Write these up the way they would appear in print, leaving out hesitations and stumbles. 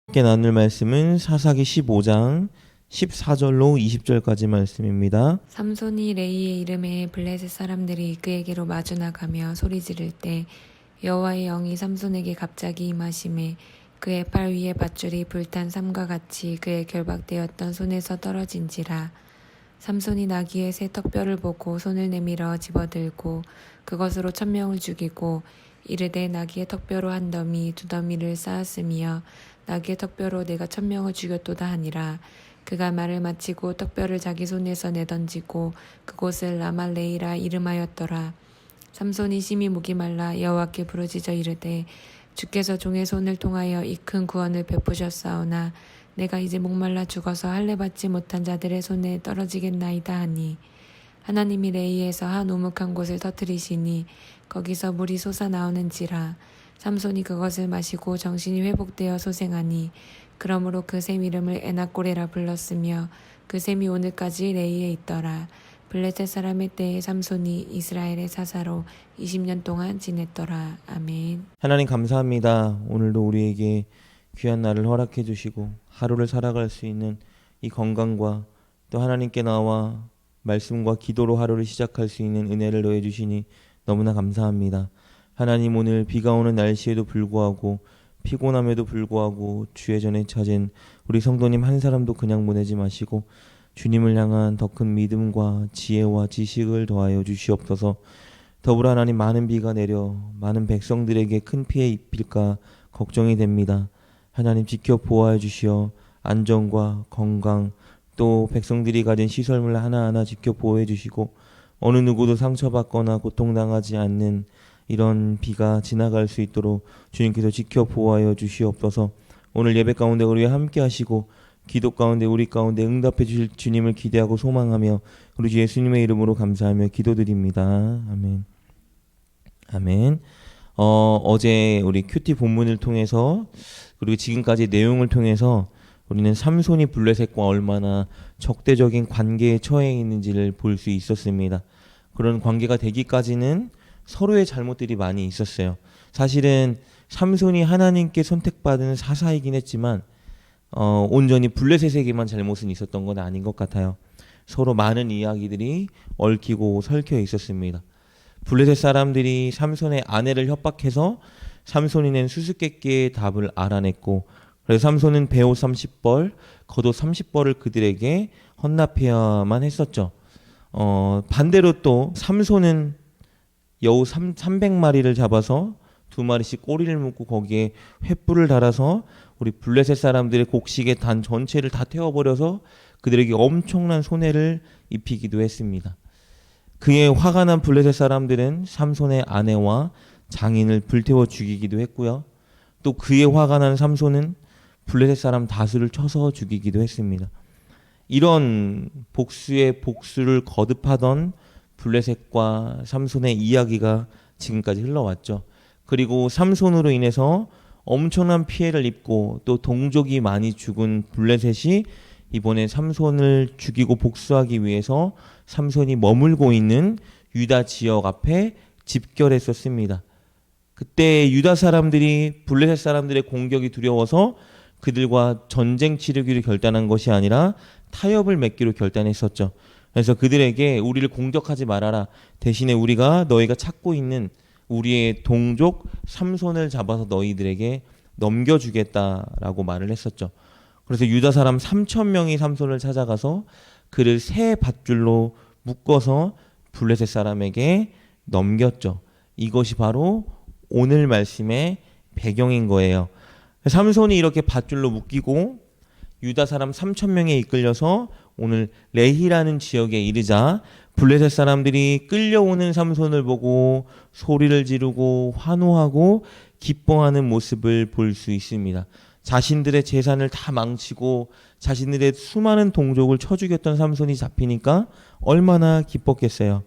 함께 나눌 말씀은 사사기 15장 14절로 20절까지 말씀입니다. 삼손이 레이의 이름에 블레셋 사람들이 그에게로 마주 나가며 소리 지를 때 여호와의 영이 삼손에게 갑자기 임하심에 그의 팔 위에 밧줄이 불탄 삼과 같이 그의 결박되었던 손에서 떨어진지라. 삼손이 나귀의 새 턱뼈를 보고 손을 내밀어 집어들고 그것으로 1000명을 죽이고 이르되 나귀의 턱뼈로 한 더미 두 더미를 쌓았으며 나귀의 턱뼈로 내가 1000명을 죽였도다 하니라. 그가 말을 마치고 턱뼈를 자기 손에서 내던지고 그곳을 라말레이라 이름하였더라. 삼손이 심히 목이 말라 여호와께 부르짖어 이르되 주께서 종의 손을 통하여 이 큰 구원을 베푸셨사오나 내가 이제 목말라 죽어서 할례 받지 못한 자들의 손에 떨어지겠나이다 하니 하나님이 레이에서 한 우묵한 곳을 터뜨리시니 거기서 물이 솟아나오는지라. 삼손이 그것을 마시고 정신이 회복되어 소생하니 그러므로 그 샘 이름을 에나꼬레라 불렀으며 그 샘이 오늘까지 레이에 있더라. 블레셋 사람의 때에 삼손이 이스라엘의 사사로 20년 동안 지냈더라. 아멘. 하나님 감사합니다. 오늘도 우리에게 귀한 날을 허락해 주시고 하루를 살아갈 수 있는 이 건강과 또 하나님께 나와 말씀과 기도로 하루를 시작할 수 있는 은혜를 더해 주시니 너무나 감사합니다. 하나님, 오늘 비가 오는 날씨에도 불구하고 피곤함에도 불구하고 주의 전에 찾은 우리 성도님 한 사람도 그냥 보내지 마시고 주님을 향한 더 큰 믿음과 지혜와 지식을 더하여 주시옵소서. 더불어 하나님, 많은 비가 내려 많은 백성들에게 큰 피해 입힐까 걱정이 됩니다. 하나님, 지켜 보호해 주시어 안전과 건강 또 백성들이 가진 시설물 하나하나 지켜 보호해 주시고 어느 누구도 상처받거나 고통당하지 않는 이런 비가 지나갈 수 있도록 주님께서 지켜 보호하여 주시옵소서. 오늘 예배 가운데 우리와 함께 하시고 기도 가운데 우리 가운데 응답해 주실 주님을 기대하고 소망하며 우리 주 예수님의 이름으로 감사하며 기도드립니다. 아멘. 아멘. 어제 우리 큐티 본문을 통해서 그리고 지금까지 내용을 통해서 우리는 삼손이 블레셋과 얼마나 적대적인 관계에 처해 있는지를 볼 수 있었습니다. 그런 관계가 되기까지는 서로의 잘못들이 많이 있었어요. 사실은 삼손이 하나님께 선택받은 사사이긴 했지만 온전히 블레셋에게만 잘못은 있었던 건 아닌 것 같아요. 서로 많은 이야기들이 얽히고 설켜 있었습니다. 블레셋 사람들이 삼손의 아내를 협박해서 삼손이 낸 수수께끼의 답을 알아냈고 그래서 삼손은 베옷 30벌, 겉옷 30벌을 그들에게 헌납해야만 했었죠. 반대로 또 삼손은 여우 300마리를 잡아서 2마리씩 꼬리를 묶고 거기에 횃불을 달아서 우리 블레셋 사람들의 곡식의 단 전체를 다 태워버려서 그들에게 엄청난 손해를 입히기도 했습니다. 그에 화가 난 블레셋 사람들은 삼손의 아내와 장인을 불태워 죽이기도 했고요. 또 그에 화가 난 삼손은 블레셋 사람 다수를 쳐서 죽이기도 했습니다. 이런 복수의 복수를 거듭하던 블레셋과 삼손의 이야기가 지금까지 흘러왔죠. 그리고 삼손으로 인해서 엄청난 피해를 입고 또 동족이 많이 죽은 블레셋이 이번에 삼손을 죽이고 복수하기 위해서 삼손이 머물고 있는 유다 지역 앞에 집결했었습니다. 그때 유다 사람들이 블레셋 사람들의 공격이 두려워서 그들과 전쟁 치르기로 결단한 것이 아니라 타협을 맺기로 결단했었죠. 그래서 그들에게 우리를 공격하지 말아라. 대신에 우리가 너희가 찾고 있는 우리의 동족 삼손을 잡아서 너희들에게 넘겨주겠다라고 말을 했었죠. 그래서 유다 사람 3000명이 삼손을 찾아가서 그를 새 밧줄로 묶어서 블레셋 사람에게 넘겼죠. 이것이 바로 오늘 말씀의 배경인 거예요. 삼손이 이렇게 밧줄로 묶이고 유다 사람 3000명에 이끌려서 오늘 레히라는 지역에 이르자 블레셋 사람들이 끌려오는 삼손을 보고 소리를 지르고 환호하고 기뻐하는 모습을 볼 수 있습니다. 자신들의 재산을 다 망치고 자신들의 수많은 동족을 쳐 죽였던 삼손이 잡히니까 얼마나 기뻤겠어요.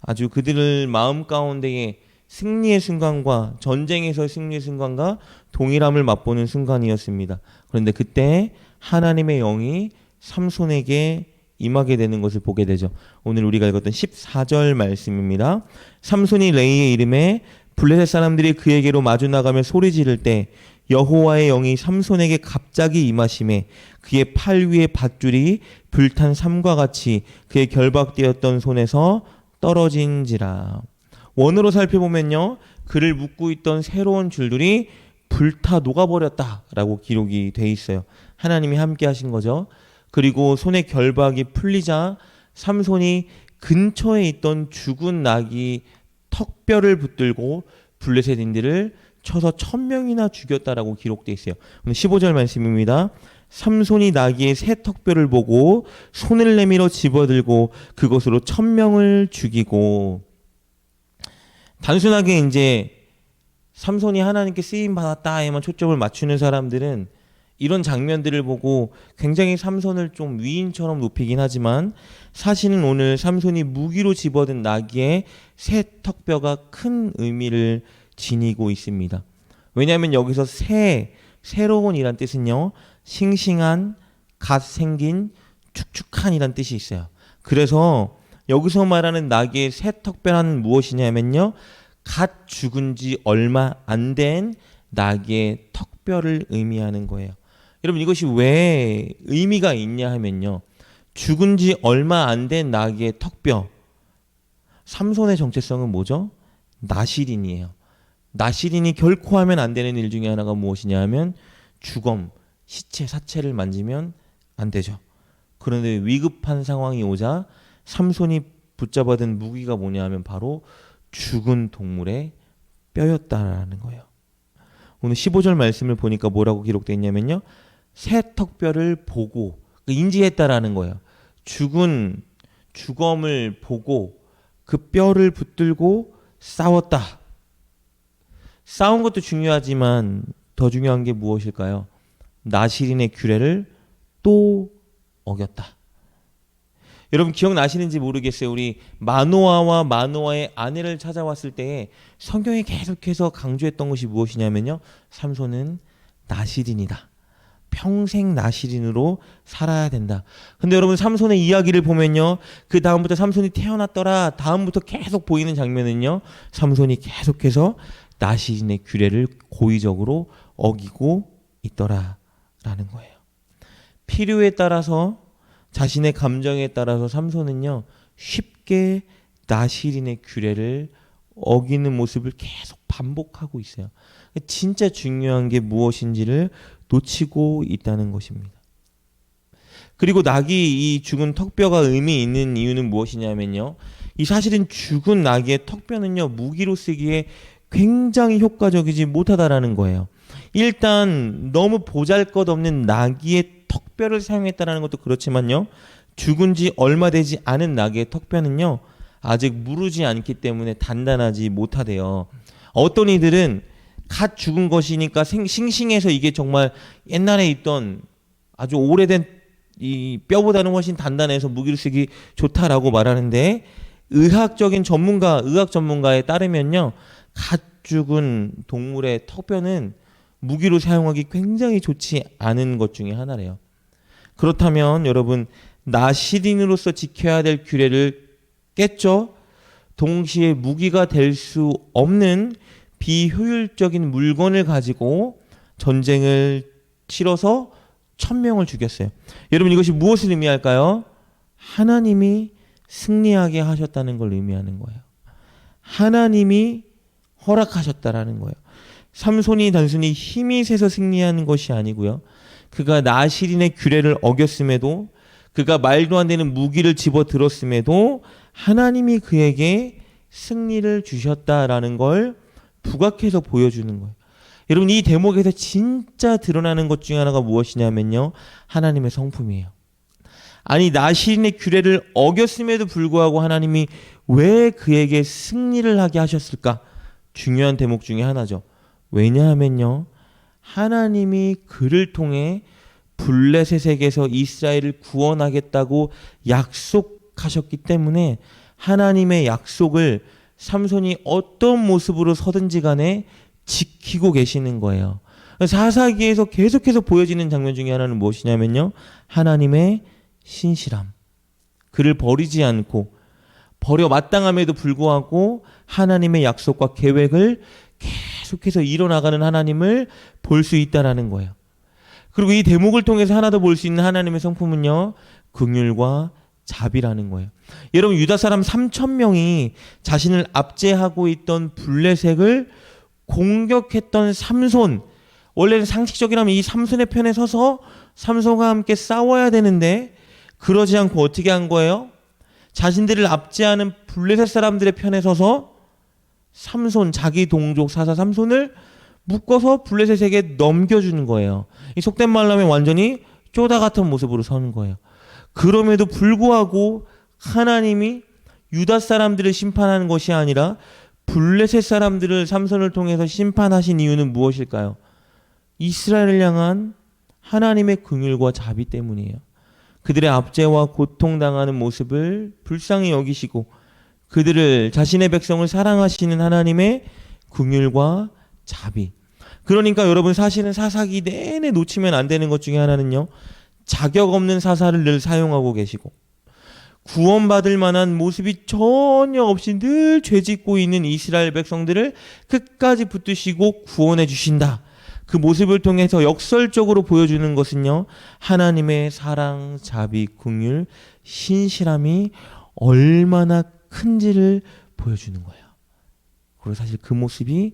아주 그들을 마음 가운데에 승리의 순간과 전쟁에서 승리의 순간과 동일함을 맛보는 순간이었습니다. 그런데 그때 하나님의 영이 삼손에게 임하게 되는 것을 보게 되죠. 오늘 우리가 읽었던 14절 말씀입니다. 삼손이 레이의 이름에 블레셋 사람들이 그에게로 마주 나가며 소리 지를 때 여호와의 영이 삼손에게 갑자기 임하심에 그의 팔 위에 밧줄이 불탄 삼과 같이 그의 결박되었던 손에서 떨어진지라. 원어로 살펴보면요, 그를 묶고 있던 새로운 줄들이 불타 녹아버렸다라고 기록이 돼 있어요. 하나님이 함께 하신 거죠. 그리고 손의 결박이 풀리자 삼손이 근처에 있던 죽은 나귀 턱뼈를 붙들고 블레셋인들을 쳐서 1000명이나 죽였다라고 기록돼 있어요. 15절 말씀입니다. 삼손이 나귀의 새 턱뼈를 보고 손을 내밀어 집어들고 그것으로 1000명을 죽이고. 단순하게 이제 삼손이 하나님께 쓰임 받았다에만 초점을 맞추는 사람들은 이런 장면들을 보고 굉장히 삼손을 좀 위인처럼 높이긴 하지만, 사실은 오늘 삼손이 무기로 집어든 나귀의 새 턱뼈가 큰 의미를 지니고 있습니다. 왜냐하면 여기서 새로운이란 뜻은요, 싱싱한, 갓 생긴, 축축한이란 뜻이 있어요. 그래서 여기서 말하는 나귀의 새 턱뼈는 무엇이냐면요, 갓 죽은 지 얼마 안 된 나귀의 턱뼈를 의미하는 거예요. 여러분, 이것이 왜 의미가 있냐 하면요, 죽은 지 얼마 안 된 나귀의 턱뼈. 삼손의 정체성은 뭐죠? 나실인이에요. 나실인이 결코 하면 안 되는 일 중에 하나가 무엇이냐 하면 주검, 시체, 사체를 만지면 안 되죠. 그런데 위급한 상황이 오자 삼손이 붙잡아든 무기가 뭐냐 하면 바로 죽은 동물의 뼈였다라는 거예요. 오늘 15절 말씀을 보니까 뭐라고 기록되어 있냐면요, 새 턱뼈를 보고 인지했다라는 거예요. 죽은 주검을 보고 그 뼈를 붙들고 싸웠다. 싸운 것도 중요하지만 더 중요한 게 무엇일까요? 나실인의 규례를 또 어겼다. 여러분 기억나시는지 모르겠어요. 우리 마노아와 마노아의 아내를 찾아왔을 때 성경이 계속해서 강조했던 것이 무엇이냐면요, 삼손은 나실인이다. 평생 나실인으로 살아야 된다. 근데 여러분 삼손의 이야기를 보면요, 그 다음부터 삼손이 태어났더라 다음부터 계속 보이는 장면은요, 삼손이 계속해서 나실인의 규례를 고의적으로 어기고 있더라라는 거예요. 필요에 따라서, 자신의 감정에 따라서 삼손은요, 쉽게 나실인의 규례를 어기는 모습을 계속 반복하고 있어요. 진짜 중요한 게 무엇인지를 놓치고 있다는 것입니다. 그리고 나귀 이 죽은 턱뼈가 의미 있는 이유는 무엇이냐면요, 이 사실은 죽은 나귀의 턱뼈는요, 무기로 쓰기에 굉장히 효과적이지 못하다라는 거예요. 일단 너무 보잘것없는 나귀의 턱뼈를 사용했다라는 것도 그렇지만요, 죽은 지 얼마 되지 않은 나귀의 턱뼈는요, 아직 무르지 않기 때문에 단단하지 못하대요. 어떤 이들은 갓 죽은 것이니까 싱싱해서 이게 정말 옛날에 있던 아주 오래된 이 뼈보다는 훨씬 단단해서 무기를 쓰기 좋다라고 말하는데, 의학 전문가에 따르면요, 갓 죽은 동물의 턱뼈는 무기로 사용하기 굉장히 좋지 않은 것 중에 하나래요. 그렇다면 여러분, 나실인으로서 지켜야 될 규례를 깼죠. 동시에 무기가 될 수 없는 비효율적인 물건을 가지고 전쟁을 치러서 1000명을 죽였어요. 여러분, 이것이 무엇을 의미할까요? 하나님이 승리하게 하셨다는 걸 의미하는 거예요. 하나님이 허락하셨다라는 거예요. 삼손이 단순히 힘이 세서 승리하는 것이 아니고요, 그가 나실인의 규례를 어겼음에도, 그가 말도 안 되는 무기를 집어들었음에도 하나님이 그에게 승리를 주셨다라는 걸 부각해서 보여주는 거예요. 여러분, 이 대목에서 진짜 드러나는 것 중에 하나가 무엇이냐면요, 하나님의 성품이에요. 아니, 나실인의 규례를 어겼음에도 불구하고 하나님이 왜 그에게 승리를 하게 하셨을까? 중요한 대목 중에 하나죠. 왜냐하면요, 하나님이 그를 통해 블레셋에게서 이스라엘을 구원하겠다고 약속하셨기 때문에 하나님의 약속을 삼손이 어떤 모습으로 서든지 간에 지키고 계시는 거예요. 사사기에서 계속해서 보여지는 장면 중에 하나는 무엇이냐면요, 하나님의 신실함. 그를 버리지 않고 버려 마땅함에도 불구하고 하나님의 약속과 계획을 계속 계속해서 일어나가는 하나님을 볼 수 있다라는 거예요. 그리고 이 대목을 통해서 하나 더 볼 수 있는 하나님의 성품은요, 긍휼과 자비라는 거예요. 여러분, 유다 사람 3,000명이 자신을 압제하고 있던 블레셋을 공격했던 삼손, 원래는 상식적이라면 이 삼손의 편에 서서 삼손과 함께 싸워야 되는데 그러지 않고 어떻게 한 거예요? 자신들을 압제하는 블레셋 사람들의 편에 서서 삼손, 자기 동족 사사 삼손을 묶어서 블레셋에게 넘겨주는 거예요. 이 속된 말로 하면 완전히 쪼다 같은 모습으로 서는 거예요. 그럼에도 불구하고 하나님이 유다 사람들을 심판하는 것이 아니라 블레셋 사람들을 삼손을 통해서 심판하신 이유는 무엇일까요? 이스라엘을 향한 하나님의 긍휼과 자비 때문이에요. 그들의 압제와 고통당하는 모습을 불쌍히 여기시고 그들을, 자신의 백성을 사랑하시는 하나님의 긍휼과 자비. 그러니까 여러분, 사실은 사사기 내내 놓치면 안 되는 것 중에 하나는요, 자격 없는 사사를 늘 사용하고 계시고 구원받을 만한 모습이 전혀 없이 늘 죄짓고 있는 이스라엘 백성들을 끝까지 붙드시고 구원해 주신다. 그 모습을 통해서 역설적으로 보여주는 것은요, 하나님의 사랑, 자비, 긍휼, 신실함이 얼마나 큰지를 보여주는 거예요. 그리고 사실 그 모습이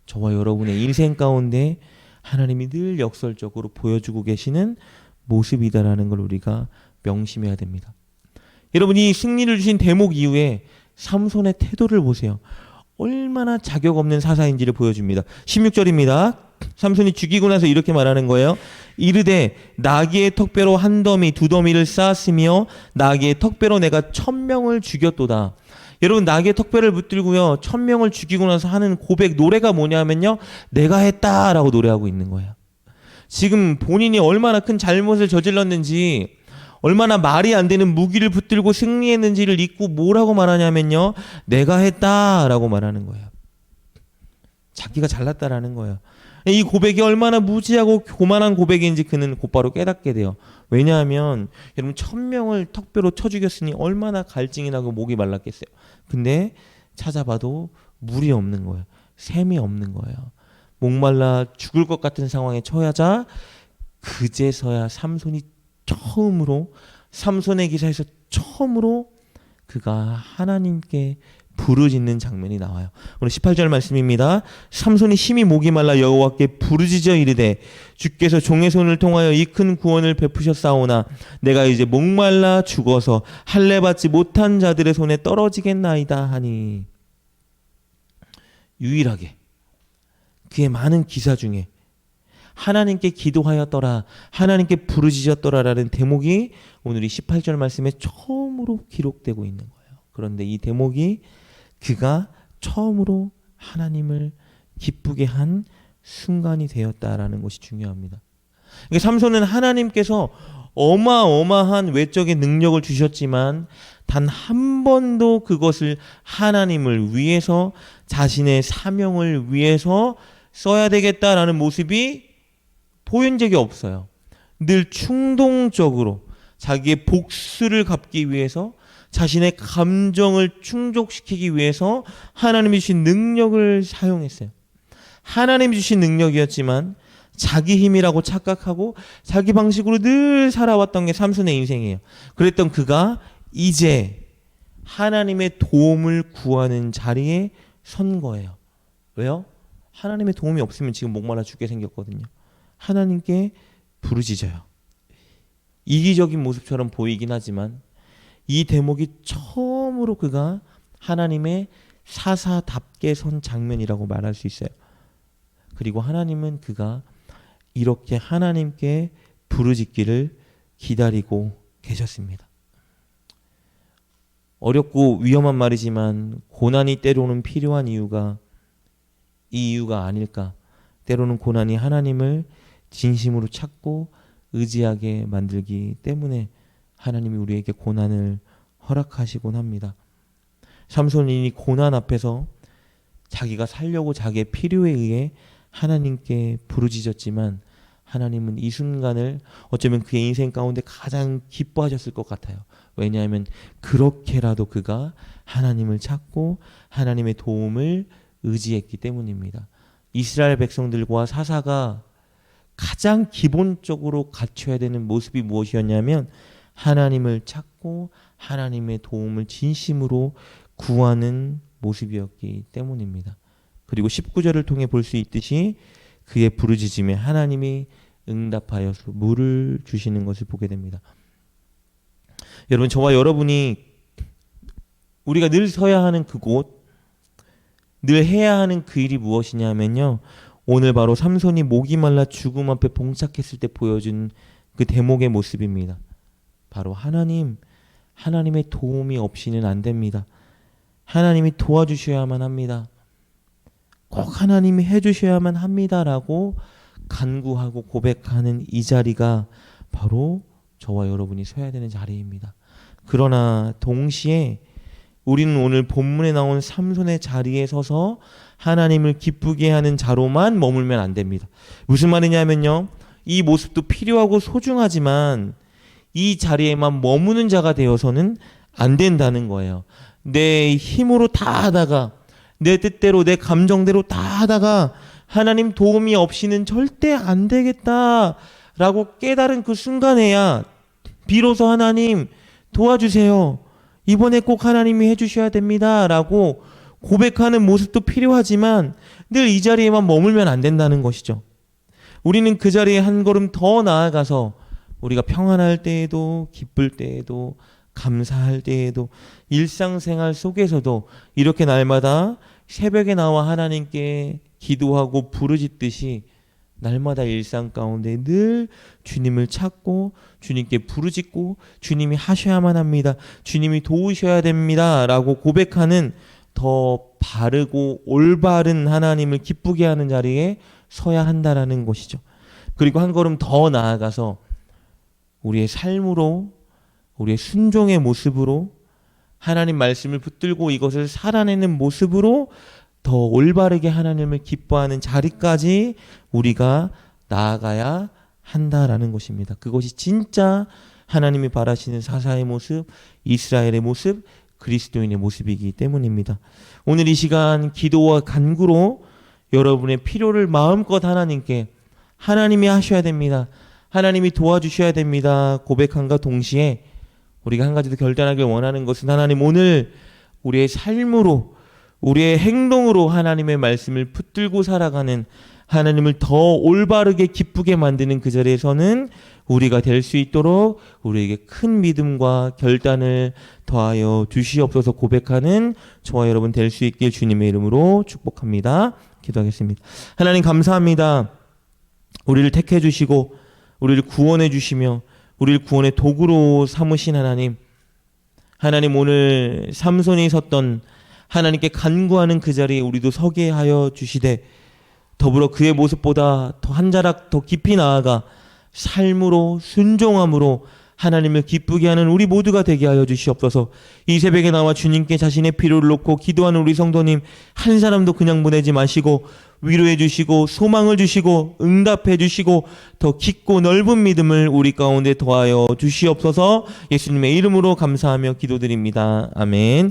저와 여러분의 인생 가운데 하나님이 늘 역설적으로 보여주고 계시는 모습이다라는 걸 우리가 명심해야 됩니다. 여러분, 이 승리를 주신 대목 이후에 삼손의 태도를 보세요. 얼마나 자격 없는 사사인지를 보여줍니다. 16절입니다. 삼손이 죽이고 나서 이렇게 말하는 거예요. 이르되 나귀의 턱뼈로 한 더미 두 더미를 쌓았으며 나귀의 턱뼈로 내가 1,000명을 죽였도다. 여러분, 나귀의 턱뼈를 붙들고요 1,000명을 죽이고 나서 하는 고백 노래가 뭐냐면요, 내가 했다라고 노래하고 있는 거예요. 지금 본인이 얼마나 큰 잘못을 저질렀는지, 얼마나 말이 안 되는 무기를 붙들고 승리했는지를 잊고 뭐라고 말하냐면요, 내가 했다라고 말하는 거예요. 자기가 잘났다라는 거예요. 이 고백이 얼마나 무지하고 교만한 고백인지 그는 곧바로 깨닫게 돼요. 왜냐하면 여러분, 1,000명을 턱뼈로 쳐 죽였으니 얼마나 갈증이 나고 목이 말랐겠어요. 근데 찾아봐도 물이 없는 거예요. 샘이 없는 거예요. 목말라 죽을 것 같은 상황에 처하자 그제서야 삼손이 처음으로, 삼손의 기사에서 처음으로 그가 하나님께 부르짖는 장면이 나와요. 오늘 18절 말씀입니다. 삼손이 심히 목이 말라 여호와께 부르짖어 이르되 주께서 종의 손을 통하여 이 큰 구원을 베푸셨사오나 내가 이제 목말라 죽어서 할례 받지 못한 자들의 손에 떨어지겠나이다 하니, 유일하게 그의 많은 기사 중에 하나님께 기도하였더라, 하나님께 부르짖었더라라는 대목이 오늘 이 18절 말씀에 처음으로 기록되고 있는 거예요. 그런데 이 대목이 그가 처음으로 하나님을 기쁘게 한 순간이 되었다라는 것이 중요합니다. 그러니까 삼손은 하나님께서 어마어마한 외적인 능력을 주셨지만 단 한 번도 그것을 하나님을 위해서, 자신의 사명을 위해서 써야 되겠다라는 모습이 보인 적이 없어요. 늘 충동적으로 자기의 복수를 갚기 위해서, 자신의 감정을 충족시키기 위해서 하나님이 주신 능력을 사용했어요. 하나님이 주신 능력이었지만 자기 힘이라고 착각하고 자기 방식으로 늘 살아왔던 게 삼손의 인생이에요. 그랬던 그가 이제 하나님의 도움을 구하는 자리에 선 거예요. 왜요? 하나님의 도움이 없으면 지금 목말라 죽게 생겼거든요. 하나님께 부르짖어요. 이기적인 모습처럼 보이긴 하지만 이 대목이 처음으로 그가 하나님의 사사답게 선 장면이라고 말할 수 있어요. 그리고 하나님은 그가 이렇게 하나님께 부르짖기를 기다리고 계셨습니다. 어렵고 위험한 말이지만 고난이 때로는 필요한 이유가 이 이유가 아닐까. 때로는 고난이 하나님을 진심으로 찾고 의지하게 만들기 때문에 하나님이 우리에게 고난을 허락하시곤 합니다. 삼손이 고난 앞에서 자기가 살려고 자기의 필요에 의해 하나님께 부르짖었지만 하나님은 이 순간을 어쩌면 그의 인생 가운데 가장 기뻐하셨을 것 같아요. 왜냐하면 그렇게라도 그가 하나님을 찾고 하나님의 도움을 의지했기 때문입니다. 이스라엘 백성들과 사사가 가장 기본적으로 갖춰야 되는 모습이 무엇이었냐면 하나님을 찾고 하나님의 도움을 진심으로 구하는 모습이었기 때문입니다. 그리고 19절을 통해 볼 수 있듯이 그의 부르짖음에 하나님이 응답하여서 물을 주시는 것을 보게 됩니다. 여러분, 저와 여러분이 우리가 늘 서야 하는 그곳, 늘 해야 하는 그 일이 무엇이냐면요, 오늘 바로 삼손이 목이 말라 죽음 앞에 봉착했을 때 보여준 그 대목의 모습입니다. 바로 하나님의 도움이 없이는 안 됩니다. 하나님이 도와주셔야만 합니다. 꼭 하나님이 해주셔야만 합니다라고 간구하고 고백하는 이 자리가 바로 저와 여러분이 서야 되는 자리입니다. 그러나 동시에 우리는 오늘 본문에 나온 삼손의 자리에 서서 하나님을 기쁘게 하는 자로만 머물면 안 됩니다. 무슨 말이냐면요, 이 모습도 필요하고 소중하지만 이 자리에만 머무는 자가 되어서는 안 된다는 거예요. 내 힘으로 다 하다가, 내 뜻대로 내 감정대로 다 하다가 하나님 도움이 없이는 절대 안 되겠다라고 깨달은 그 순간에야 비로소 하나님 도와주세요, 이번에 꼭 하나님이 해주셔야 됩니다 라고 고백하는 모습도 필요하지만 늘 이 자리에만 머물면 안 된다는 것이죠. 우리는 그 자리에 한 걸음 더 나아가서 우리가 평안할 때에도, 기쁠 때에도, 감사할 때에도, 일상생활 속에서도 이렇게 날마다 새벽에 나와 하나님께 기도하고 부르짖듯이 날마다 일상 가운데 늘 주님을 찾고 주님께 부르짖고 주님이 하셔야만 합니다, 주님이 도우셔야 됩니다 라고 고백하는 더 바르고 올바른 하나님을 기쁘게 하는 자리에 서야 한다라는 것이죠. 그리고 한 걸음 더 나아가서 우리의 삶으로, 우리의 순종의 모습으로, 하나님 말씀을 붙들고 이것을 살아내는 모습으로 더 올바르게 하나님을 기뻐하는 자리까지 우리가 나아가야 한다라는 것입니다. 그것이 진짜 하나님이 바라시는 사사의 모습, 이스라엘의 모습, 그리스도인의 모습이기 때문입니다. 오늘 이 시간 기도와 간구로 여러분의 필요를 마음껏 하나님이 하셔야 됩니다, 하나님이 도와주셔야 됩니다 고백함과 동시에 우리가 한 가지 더 결단하길 원하는 것은 하나님, 오늘 우리의 삶으로, 우리의 행동으로 하나님의 말씀을 붙들고 살아가는, 하나님을 더 올바르게 기쁘게 만드는 그 자리에서는 우리가 될 수 있도록 우리에게 큰 믿음과 결단을 더하여 주시옵소서 고백하는 저와 여러분 될 수 있길 주님의 이름으로 축복합니다. 기도하겠습니다. 하나님 감사합니다. 우리를 택해 주시고 우리를 구원해 주시며 우리를 구원의 도구로 삼으신 하나님, 오늘 삼손이 섰던 하나님께 간구하는 그 자리에 우리도 서게 하여 주시되, 더불어 그의 모습보다 더 한 자락 더 깊이 나아가 삶으로, 순종함으로 하나님을 기쁘게 하는 우리 모두가 되게 하여 주시옵소서. 이 새벽에 나와 주님께 자신의 필요를 놓고 기도하는 우리 성도님 한 사람도 그냥 보내지 마시고 위로해 주시고 소망을 주시고 응답해 주시고 더 깊고 넓은 믿음을 우리 가운데 더하여 주시옵소서. 예수님의 이름으로 감사하며 기도드립니다. 아멘.